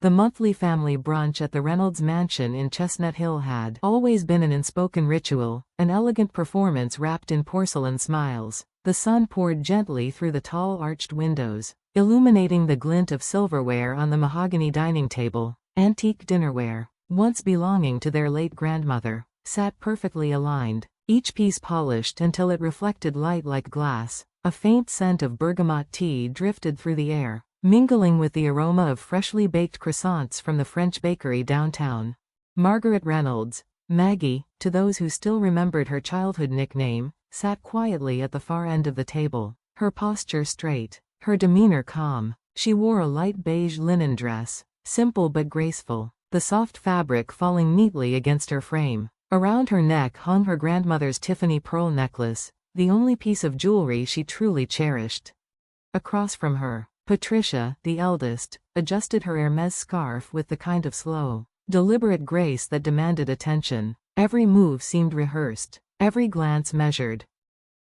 The monthly family brunch at the Reynolds mansion in Chestnut Hill had always been an unspoken ritual, an elegant performance wrapped in porcelain smiles. The sun poured gently through the tall arched windows, illuminating the glint of silverware on the mahogany dining table. Antique dinnerware, once belonging to their late grandmother, sat perfectly aligned, each piece polished until it reflected light like glass. A faint scent of bergamot tea drifted through the air, mingling with the aroma of freshly baked croissants from the French bakery downtown. Margaret Reynolds, Maggie, to those who still remembered her childhood nickname, sat quietly at the far end of the table, her posture straight, her demeanor calm. She wore a light beige linen dress, simple but graceful, the soft fabric falling neatly against her frame. Around her neck hung her grandmother's Tiffany pearl necklace, the only piece of jewelry she truly cherished. Across from her, Patricia, the eldest, adjusted her Hermes scarf with the kind of slow, deliberate grace that demanded attention. Every move seemed rehearsed, every glance measured.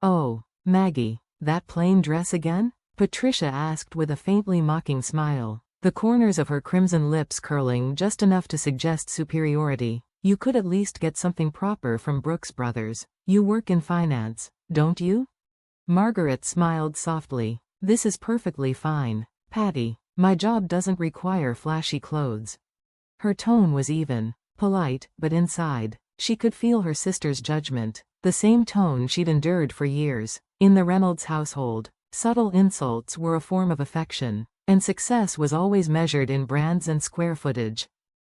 "Oh, Maggie, that plain dress again?" Patricia asked with a faintly mocking smile, the corners of her crimson lips curling just enough to suggest superiority. "You could at least get something proper from Brooks Brothers. You work in finance, don't you?" Margaret smiled softly. "This is perfectly fine, Patty. My job doesn't require flashy clothes." Her tone was even, polite, but inside, she could feel her sister's judgment, the same tone she'd endured for years. In the Reynolds household, subtle insults were a form of affection, and success was always measured in brands and square footage.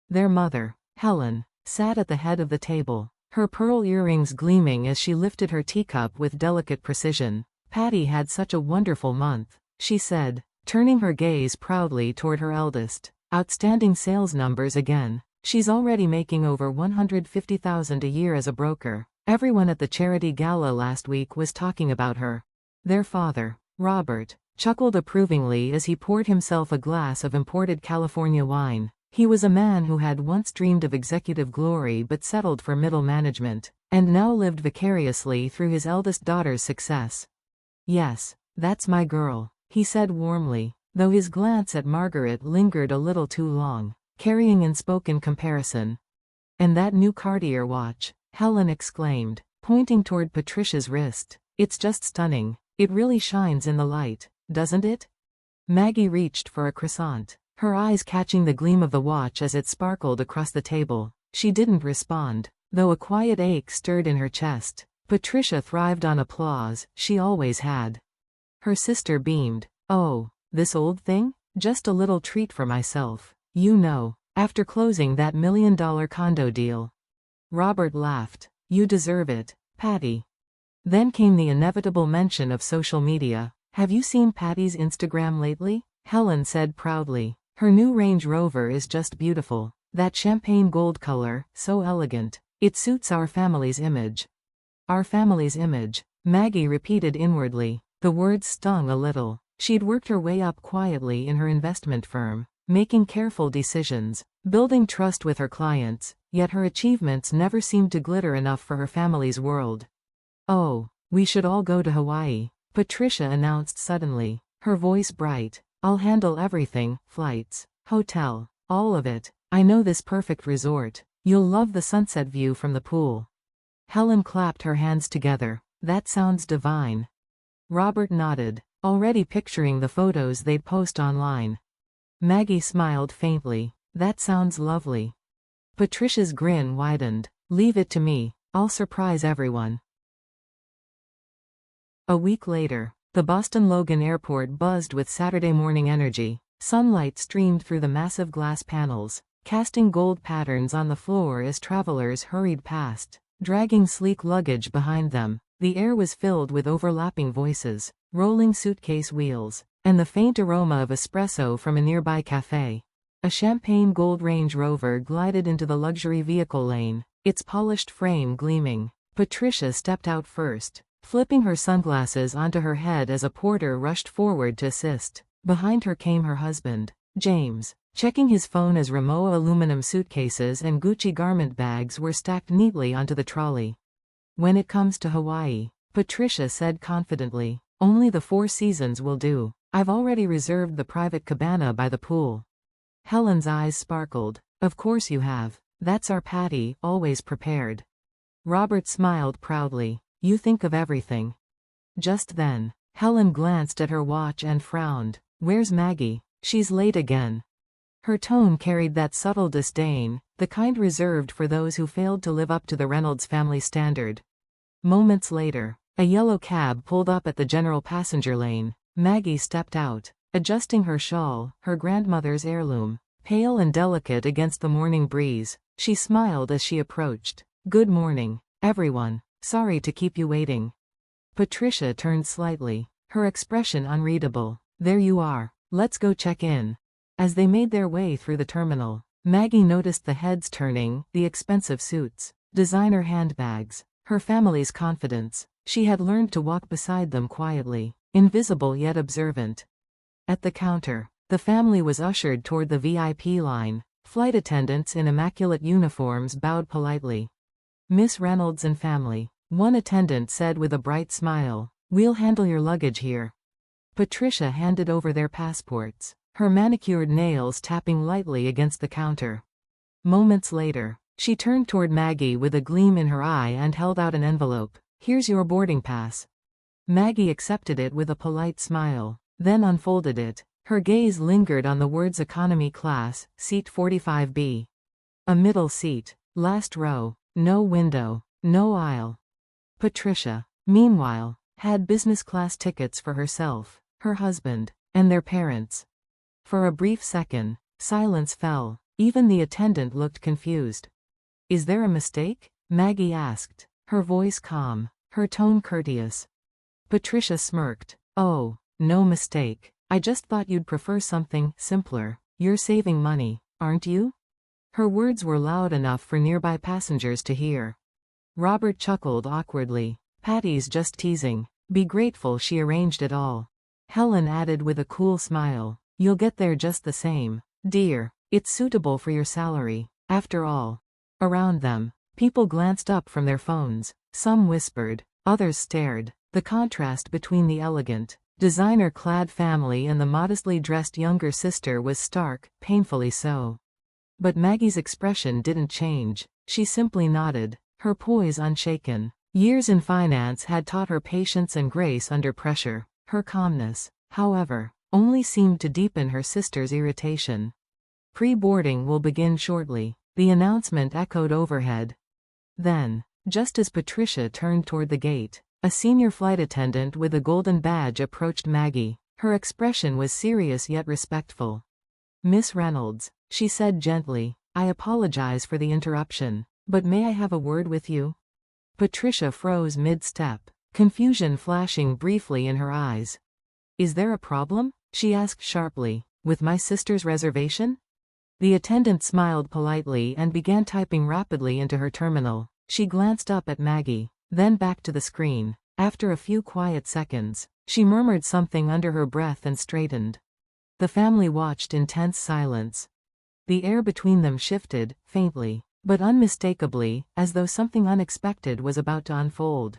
Their mother, Helen, sat at the head of the table, her pearl earrings gleaming as she lifted her teacup with delicate precision. "Patty had such a wonderful month," she said, turning her gaze proudly toward her eldest. "Outstanding sales numbers again. She's already making over $150,000 a year as a broker. Everyone at the charity gala last week was talking about her." Their father, Robert, chuckled approvingly as he poured himself a glass of imported California wine. He was a man who had once dreamed of executive glory but settled for middle management, and now lived vicariously through his eldest daughter's success. "Yes, that's my girl," he said warmly, though his glance at Margaret lingered a little too long, carrying unspoken comparison. "And that new Cartier watch," Helen exclaimed, pointing toward Patricia's wrist. "It's just stunning. It really shines in the light, doesn't it?" Maggie reached for a croissant, her eyes catching the gleam of the watch as it sparkled across the table. She didn't respond, though a quiet ache stirred in her chest. Patricia thrived on applause, she always had. Her sister beamed. "Oh, this old thing? Just a little treat for myself, you know, after closing that $1 million condo deal." Robert laughed. "You deserve it, Patty." Then came the inevitable mention of social media. "Have you seen Patty's Instagram lately?" Helen said proudly. "Her new Range Rover is just beautiful. That champagne gold color, so elegant. It suits our family's image." "Our family's image," Maggie repeated inwardly. The words stung a little. She'd worked her way up quietly in her investment firm, making careful decisions, building trust with her clients, yet her achievements never seemed to glitter enough for her family's world. "Oh, we should all go to Hawaii," Patricia announced suddenly, her voice bright. "I'll handle everything, flights, hotel, all of it. I know this perfect resort. You'll love the sunset view from the pool." Helen clapped her hands together. "That sounds divine." Robert nodded, already picturing the photos they'd post online. Maggie smiled faintly. "That sounds lovely." Patricia's grin widened. "Leave it to me. I'll surprise everyone." A week later, the Boston Logan Airport buzzed with Saturday morning energy. Sunlight streamed through the massive glass panels, casting gold patterns on the floor as travelers hurried past, dragging sleek luggage behind them. The air was filled with overlapping voices, rolling suitcase wheels, and the faint aroma of espresso from a nearby cafe. A champagne gold Range Rover glided into the luxury vehicle lane, its polished frame gleaming. Patricia stepped out first, flipping her sunglasses onto her head as a porter rushed forward to assist. Behind her came her husband, James, checking his phone as Rimowa aluminum suitcases and Gucci garment bags were stacked neatly onto the trolley. "When it comes to Hawaii," Patricia said confidently, "only the Four Seasons will do. I've already reserved the private cabana by the pool." Helen's eyes sparkled. Of course you have. That's our Patty, always prepared. Robert smiled proudly. You think of everything. Just then, Helen glanced at her watch and frowned. Where's Maggie? She's late again. Her tone carried that subtle disdain, the kind reserved for those who failed to live up to the Reynolds family standard. Moments later, a yellow cab pulled up at the general passenger lane. Maggie stepped out, adjusting her shawl, her grandmother's heirloom. Pale and delicate against the morning breeze, she smiled as she approached. Good morning, everyone. Sorry to keep you waiting. Patricia turned slightly, her expression unreadable. There you are. Let's go check in. As they made their way through the terminal, Maggie noticed the heads turning, the expensive suits, designer handbags, her family's confidence. She had learned to walk beside them quietly, invisible yet observant. At the counter, the family was ushered toward the VIP line. Flight attendants in immaculate uniforms bowed politely. Miss Reynolds and family, one attendant said with a bright smile. We'll handle your luggage here. Patricia handed over their passports, her manicured nails tapping lightly against the counter. Moments later, she turned toward Maggie with a gleam in her eye and held out an envelope. Here's your boarding pass. Maggie accepted it with a polite smile, then unfolded it. Her gaze lingered on the words economy class, seat 45B. A middle seat, last row, no window, no aisle. Patricia, meanwhile, had business class tickets for herself, her husband, and their parents. For a brief second, silence fell. Even the attendant looked confused. Is there a mistake? Maggie asked, her voice calm, her tone courteous. Patricia smirked. Oh, no mistake. I just thought you'd prefer something simpler. You're saving money, aren't you? Her words were loud enough for nearby passengers to hear. Robert chuckled awkwardly. Patty's just teasing. Be grateful she arranged it all. Helen added with a cool smile. You'll get there just the same, dear. It's suitable for your salary, after all. Around them, people glanced up from their phones. Some whispered, others stared. The contrast between the elegant, designer-clad family and the modestly dressed younger sister was stark, painfully so. But Maggie's expression didn't change. She simply nodded, her poise unshaken. Years in finance had taught her patience and grace under pressure. Her calmness, however, only seemed to deepen her sister's irritation. Pre-boarding will begin shortly, the announcement echoed overhead. Then, just as Patricia turned toward the gate, a senior flight attendant with a golden badge approached Maggie. Her expression was serious yet respectful. Miss Reynolds, she said gently, I apologize for the interruption, but may I have a word with you? Patricia froze mid-step, confusion flashing briefly in her eyes. Is there a problem? She asked sharply. With my sister's reservation? The attendant smiled politely and began typing rapidly into her terminal. She glanced up at Maggie, then back to the screen. After a few quiet seconds, she murmured something under her breath and straightened. The family watched in tense silence. The air between them shifted, faintly, but unmistakably, as though something unexpected was about to unfold.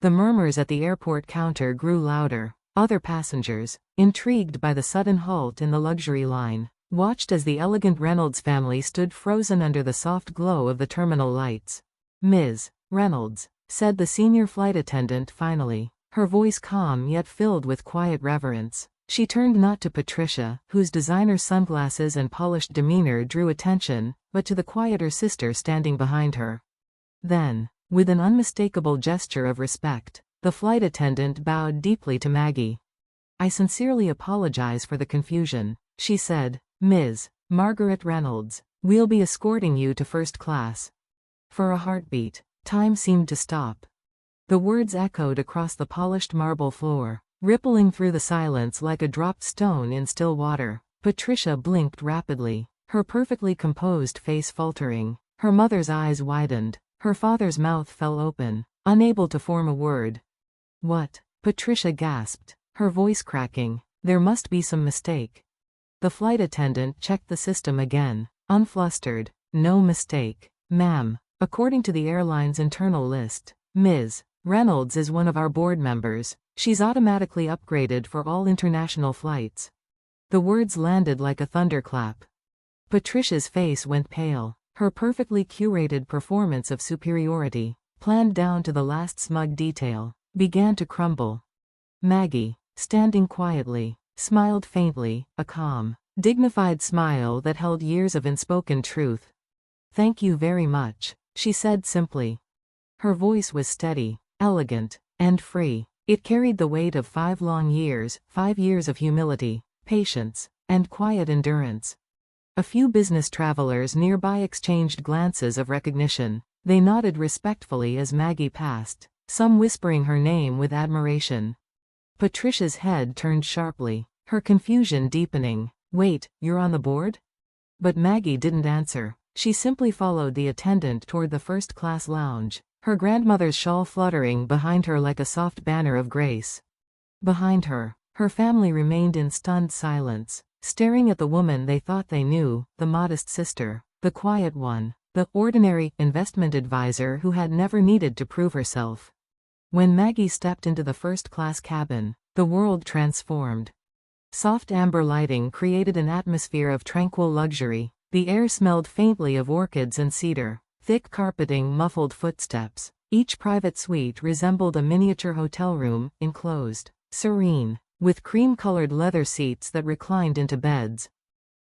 The murmurs at the airport counter grew louder. Other passengers, intrigued by the sudden halt in the luxury line, watched as the elegant Reynolds family stood frozen under the soft glow of the terminal lights. Ms. Reynolds, said the senior flight attendant finally, her voice calm yet filled with quiet reverence. She turned not to Patricia, whose designer sunglasses and polished demeanor drew attention, but to the quieter sister standing behind her. Then, with an unmistakable gesture of respect, the flight attendant bowed deeply to Maggie. I sincerely apologize for the confusion, she said. Ms. Margaret Reynolds, we'll be escorting you to first class. For a heartbeat, time seemed to stop. The words echoed across the polished marble floor, rippling through the silence like a dropped stone in still water. Patricia blinked rapidly, her perfectly composed face faltering. Her mother's eyes widened, her father's mouth fell open, unable to form a word. What? Patricia gasped, her voice cracking. There must be some mistake. The flight attendant checked the system again, unflustered. No mistake, ma'am. According to the airline's internal list, Ms. Reynolds is one of our board members. She's automatically upgraded for all international flights. The words landed like a thunderclap. Patricia's face went pale. Her perfectly curated performance of superiority, planned down to the last smug detail, began to crumble. Maggie, standing quietly, smiled faintly, a calm, dignified smile that held years of unspoken truth. "Thank you very much," she said simply. Her voice was steady, elegant, and free. It carried the weight of 5 long years, 5 years of humility, patience, and quiet endurance. A few business travelers nearby exchanged glances of recognition. They nodded respectfully as Maggie passed, some whispering her name with admiration. Patricia's head turned sharply, her confusion deepening. "Wait, you're on the board?" But Maggie didn't answer. She simply followed the attendant toward the first-class lounge, her grandmother's shawl fluttering behind her like a soft banner of grace. Behind her, her family remained in stunned silence, staring at the woman they thought they knew, the modest sister, the quiet one, the ordinary investment advisor who had never needed to prove herself. When Maggie stepped into the first-class cabin, the world transformed. Soft amber lighting created an atmosphere of tranquil luxury. The air smelled faintly of orchids and cedar. Thick carpeting muffled footsteps. Each private suite resembled a miniature hotel room, enclosed, serene, with cream-colored leather seats that reclined into beds.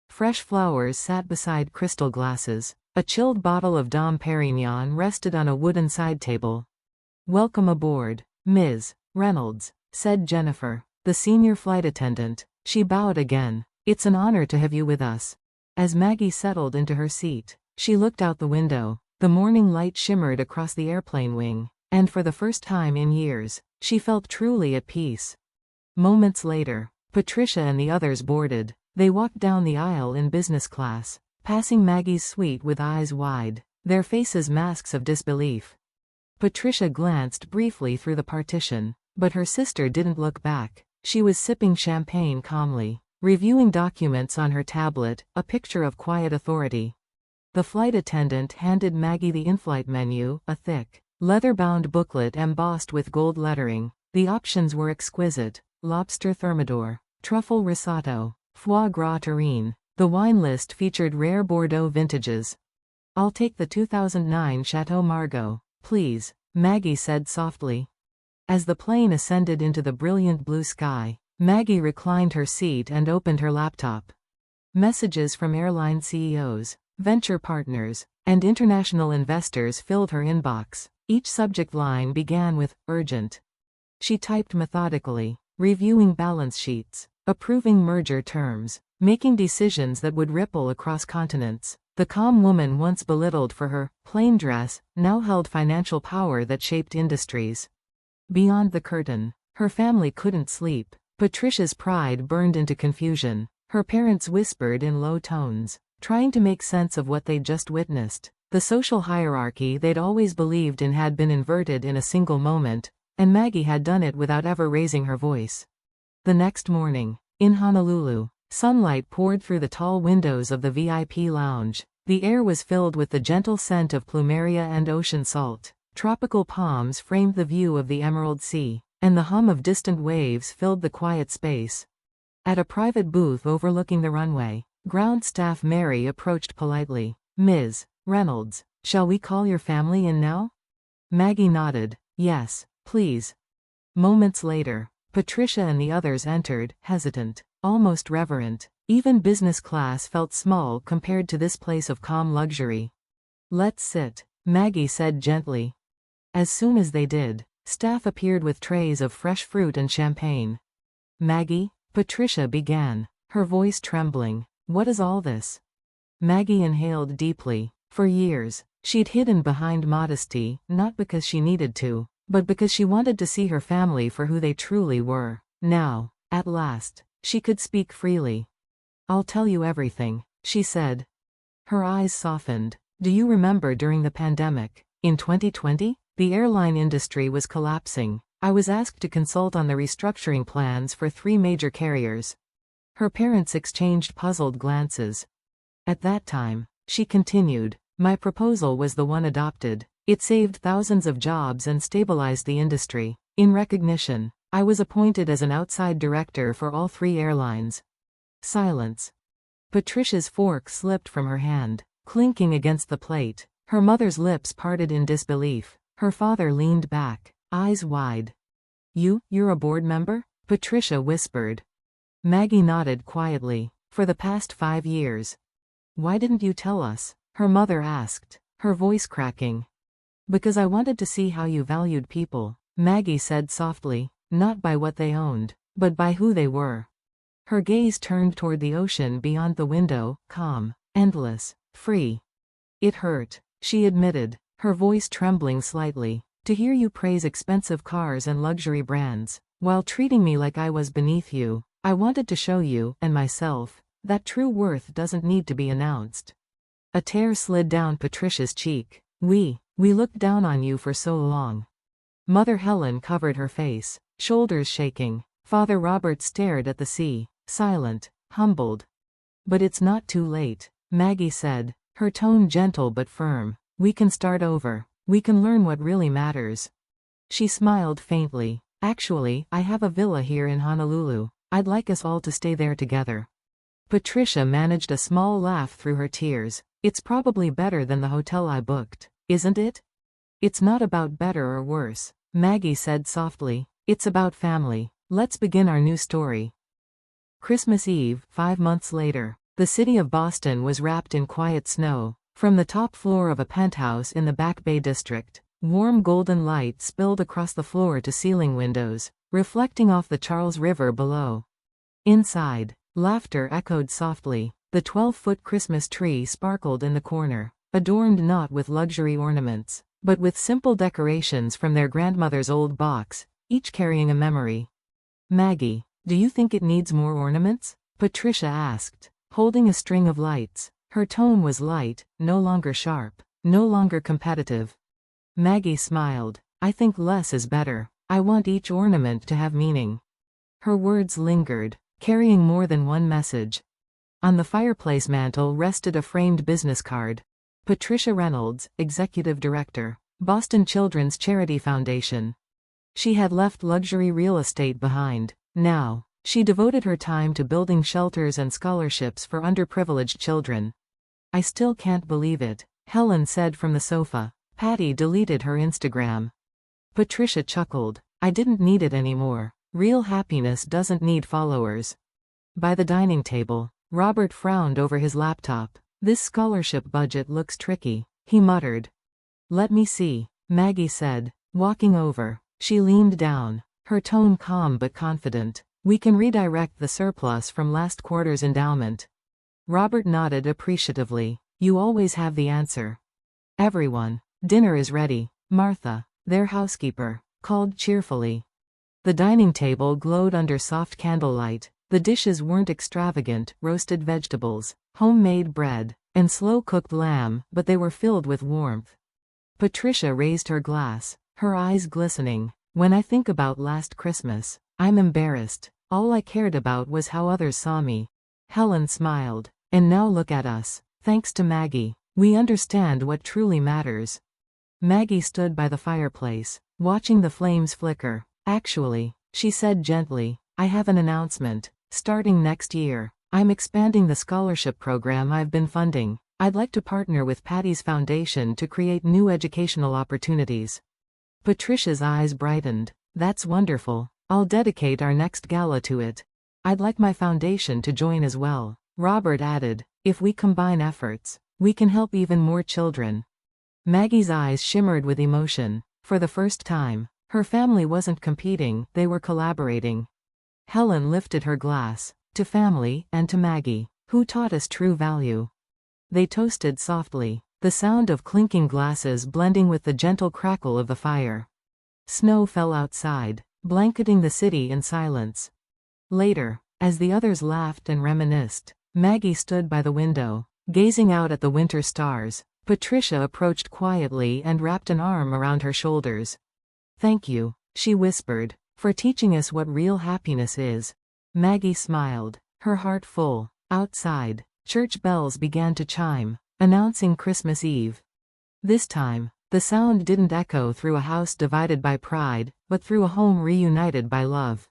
Fresh flowers sat beside crystal glasses. A chilled bottle of Dom Perignon rested on a wooden side table. "Welcome aboard, Ms. Reynolds," said Jennifer, the senior flight attendant. She bowed again. "It's an honor to have you with us." As Maggie settled into her seat, she looked out the window. The morning light shimmered across the airplane wing, and for the first time in years, she felt truly at peace. Moments later, Patricia and the others boarded. They walked down the aisle in business class, passing Maggie's suite with eyes wide, their faces masks of disbelief. Patricia glanced briefly through the partition, but her sister didn't look back. She was sipping champagne calmly, reviewing documents on her tablet, a picture of quiet authority. The flight attendant handed Maggie the in-flight menu, a thick, leather-bound booklet embossed with gold lettering. The options were exquisite: lobster thermidor, truffle risotto, foie gras terrine. The wine list featured rare Bordeaux vintages. "I'll take the 2009 Chateau Margaux, please," Maggie said softly. As the plane ascended into the brilliant blue sky, Maggie reclined her seat and opened her laptop. Messages from airline CEOs, venture partners, and international investors filled her inbox. Each subject line began with "urgent." She typed methodically, reviewing balance sheets, approving merger terms, making decisions that would ripple across continents. The calm woman once belittled for her plain dress now held financial power that shaped industries. Beyond the curtain, her family couldn't sleep. Patricia's pride burned into confusion. Her parents whispered in low tones, trying to make sense of what they'd just witnessed. The social hierarchy they'd always believed in had been inverted in a single moment, and Maggie had done it without ever raising her voice. The next morning, in Honolulu, sunlight poured through the tall windows of the VIP lounge. The air was filled with the gentle scent of plumeria and ocean salt. Tropical palms framed the view of the Emerald Sea, and the hum of distant waves filled the quiet space. At a private booth overlooking the runway, ground staff Mary approached politely. "Ms. Reynolds, shall we call your family in now?" Maggie nodded. "Yes, please." Moments later, Patricia and the others entered, hesitant, almost reverent. Even business class felt small compared to this place of calm luxury. "Let's sit," Maggie said gently. As soon as they did, staff appeared with trays of fresh fruit and champagne. "Maggie," Patricia began, her voice trembling, "what is all this?" Maggie inhaled deeply. For years, she'd hidden behind modesty, not because she needed to, but because she wanted to see her family for who they truly were. Now, at last, she could speak freely. "I'll tell you everything," she said. Her eyes softened. "Do you remember during the pandemic, in 2020? The airline industry was collapsing. I was asked to consult on the restructuring plans for 3 major carriers." Her parents exchanged puzzled glances. "At that time," she continued, "my proposal was the one adopted. It saved thousands of jobs and stabilized the industry. In recognition, I was appointed as an outside director for all 3 airlines." Silence. Patricia's fork slipped from her hand, clinking against the plate. Her mother's lips parted in disbelief. Her father leaned back, eyes wide. You're a board member? Patricia whispered. Maggie nodded quietly. For the past 5 years. Why didn't you tell us? Her mother asked, her voice cracking. Because I wanted to see how you valued people, Maggie said softly, not by what they owned, but by who they were. Her gaze turned toward the ocean beyond the window, calm, endless, free. It hurt, she admitted, her voice trembling slightly, to hear you praise expensive cars and luxury brands, while treating me like I was beneath you. I wanted to show you, and myself, that true worth doesn't need to be announced. A tear slid down Patricia's cheek. We looked down on you for so long. Mother Helen covered her face, shoulders shaking. Father Robert stared at the sea, silent, humbled. But it's not too late, Maggie said, her tone gentle but firm. We can start over. We can learn what really matters. She smiled faintly. Actually, I have a villa here in Honolulu. I'd like us all to stay there together. Patricia managed a small laugh through her tears. It's probably better than the hotel I booked, isn't it? It's not about better or worse, Maggie said softly. It's about family. Let's begin our new story. Christmas Eve, 5 months later. The city of Boston was wrapped in quiet snow. From the top floor of a penthouse in the Back Bay district, warm golden light spilled across the floor-to-ceiling windows, reflecting off the Charles River below. Inside, laughter echoed softly. The 12-foot Christmas tree sparkled in the corner, adorned not with luxury ornaments, but with simple decorations from their grandmother's old box, each carrying a memory. Maggie, do you think it needs more ornaments? Patricia asked, holding a string of lights. Her tone was light, no longer sharp, no longer competitive. Maggie smiled. I think less is better. I want each ornament to have meaning. Her words lingered, carrying more than one message. On the fireplace mantel rested a framed business card. Patricia Reynolds, Executive Director, Boston Children's Charity Foundation. She had left luxury real estate behind. Now, she devoted her time to building shelters and scholarships for underprivileged children. I still can't believe it, Helen said from the sofa. Patty deleted her Instagram. Patricia chuckled. I didn't need it anymore. Real happiness doesn't need followers. By the dining table, Robert frowned over his laptop. This scholarship budget looks tricky, he muttered. Let me see, Maggie said, walking over. She leaned down, her tone calm but confident. We can redirect the surplus from last quarter's endowment. Robert nodded appreciatively. You always have the answer. Everyone, dinner is ready. Martha, their housekeeper, called cheerfully. The dining table glowed under soft candlelight. The dishes weren't extravagant, roasted vegetables, homemade bread, and slow-cooked lamb, but they were filled with warmth. Patricia raised her glass, her eyes glistening. When I think about last Christmas, I'm embarrassed. All I cared about was how others saw me. Helen smiled. And now look at us. Thanks to Maggie, we understand what truly matters. Maggie stood by the fireplace, watching the flames flicker. Actually, she said gently, I have an announcement. Starting next year, I'm expanding the scholarship program I've been funding. I'd like to partner with Patty's foundation to create new educational opportunities. Patricia's eyes brightened. That's wonderful. I'll dedicate our next gala to it. I'd like my foundation to join as well. Robert added, if we combine efforts, we can help even more children. Maggie's eyes shimmered with emotion. For the first time, her family wasn't competing, they were collaborating. Helen lifted her glass. To family, and to Maggie, who taught us true value. They toasted softly, the sound of clinking glasses blending with the gentle crackle of the fire. Snow fell outside, blanketing the city in silence. Later, as the others laughed and reminisced, Maggie stood by the window, gazing out at the winter stars. Patricia approached quietly and wrapped an arm around her shoulders. Thank you, she whispered, for teaching us what real happiness is. Maggie smiled, her heart full. Outside, church bells began to chime, announcing Christmas Eve. This time, the sound didn't echo through a house divided by pride, but through a home reunited by love.